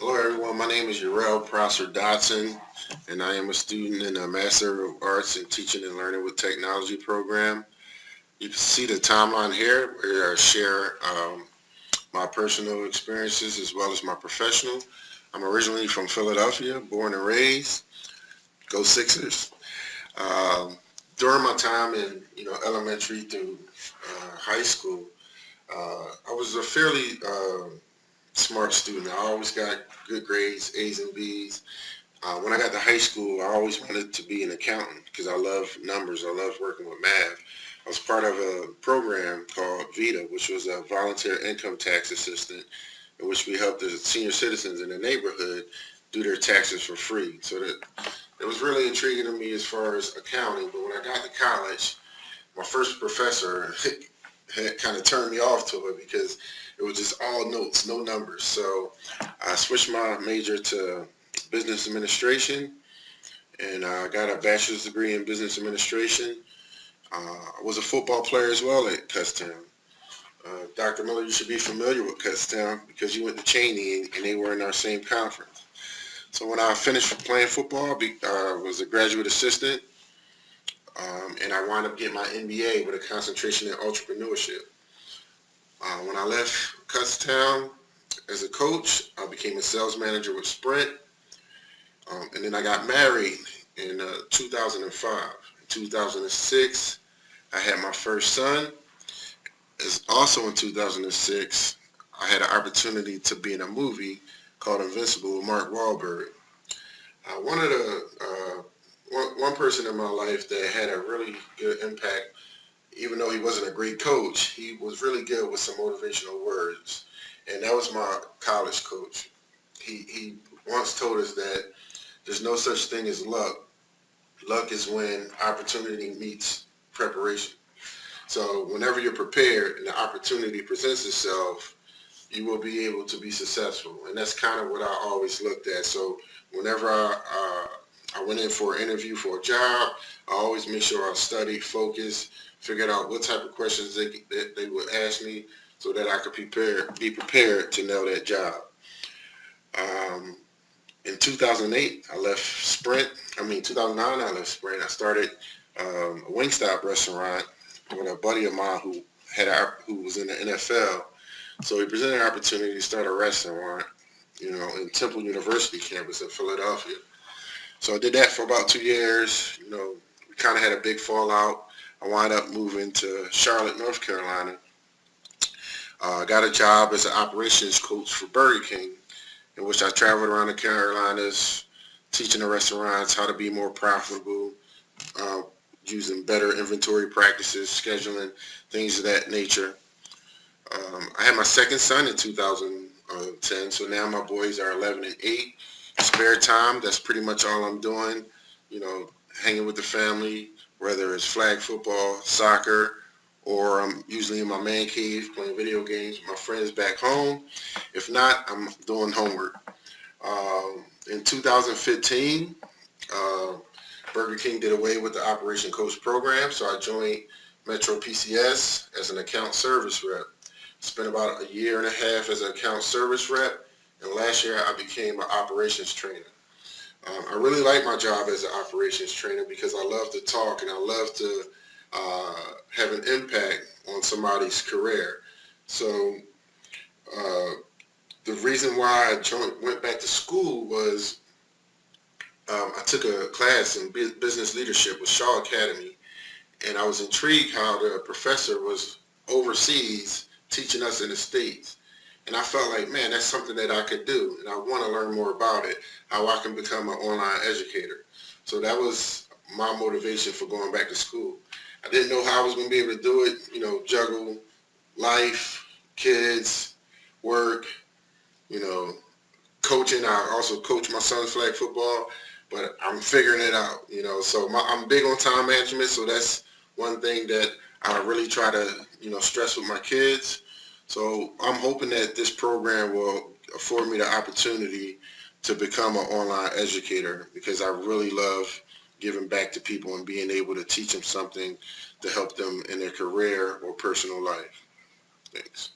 Hello everyone, my name is Yorel Prosser-Dotson, and I am a student in the Master of Arts in Teaching and Learning with Technology program. You can see the timeline here where I share my personal experiences as well as my professional. I'm originally from Philadelphia, born and raised. Go Sixers. Um, During my time in elementary through high school, I was a fairly smart student. I always got good grades, A's and B's. When I got to high school, I always wanted to be an accountant because I love numbers. I love working with math. I was part of a program called VITA, which was a volunteer income tax assistant, in which we helped the senior citizens in the neighborhood do their taxes for free. So that it was really intriguing to me as far as accounting. But when I got to college, my first professor had kind of turned me off to it because it was just all notes, no numbers. So I switched my major to business administration, and I got a bachelor's degree in business administration. I was a football player as well at Kutztown. Dr. Miller, you should be familiar with Kutztown because you went to Cheney and they were in our same conference. So when I finished playing football, I was a graduate assistant, and I wound up getting my MBA with a concentration in entrepreneurship. When I left Kutztown as a coach, I became a sales manager with Sprint, and then I got married in 2005. In 2006, I had my first son. As also in 2006, I had an opportunity to be in a movie called Invincible with Mark Wahlberg. One person in my life that had a really good impact, even though he wasn't a great coach, he was really good with some motivational words, and that was my college coach. He once told us that there's no such thing as luck. Luck is when opportunity meets preparation. So whenever you're prepared and the opportunity presents itself, you will be able to be successful. And that's kind of what I always looked at. So whenever I went in for an interview for a job, I always make sure I studied, focused, figured out what type of questions they would ask me so that I could be prepared to nail that job. Um, in 2008, I left Sprint. 2009, I left Sprint. I started a Wingstop restaurant with a buddy of mine who was in the NFL. So he presented an opportunity to start a restaurant, in Temple University campus in Philadelphia. So I did that for about 2 years. We kind of had a big fallout. I wound up moving to Charlotte, North Carolina. I got a job as an operations coach for Burger King, in which I traveled around the Carolinas, teaching the restaurants how to be more profitable, uh, using better inventory practices, scheduling, things of that nature. I had my second son in 2010, so now my boys are 11 and 8. Spare time, that's pretty much all I'm doing, hanging with the family, whether it's flag football, soccer, or I'm usually in my man cave playing video games with my friends back home. If not, I'm doing homework. In 2015, uh, Burger King did away with the Operation Coach program, so I joined Metro PCS as an account service rep. Spent about a year and a half as an account service rep, and last year I became an operations trainer. I really like my job as an operations trainer because I love to talk and I love to have an impact on somebody's career. So the reason why I went back to school was I took a class in business leadership with Shaw Academy, and I was intrigued how the professor was overseas teaching us in the States. And I felt like, man, that's something that I could do, and I want to learn more about it, how I can become an online educator. So that was my motivation for going back to school. I didn't know how I was going to be able to do it, juggle life, kids, work, you know, coaching. I also coach my son's flag football, but I'm figuring it out, So I'm big on time management, so that's one thing that I really try to, stress with my kids. So I'm hoping that this program will afford me the opportunity to become an online educator because I really love giving back to people and being able to teach them something to help them in their career or personal life. Thanks.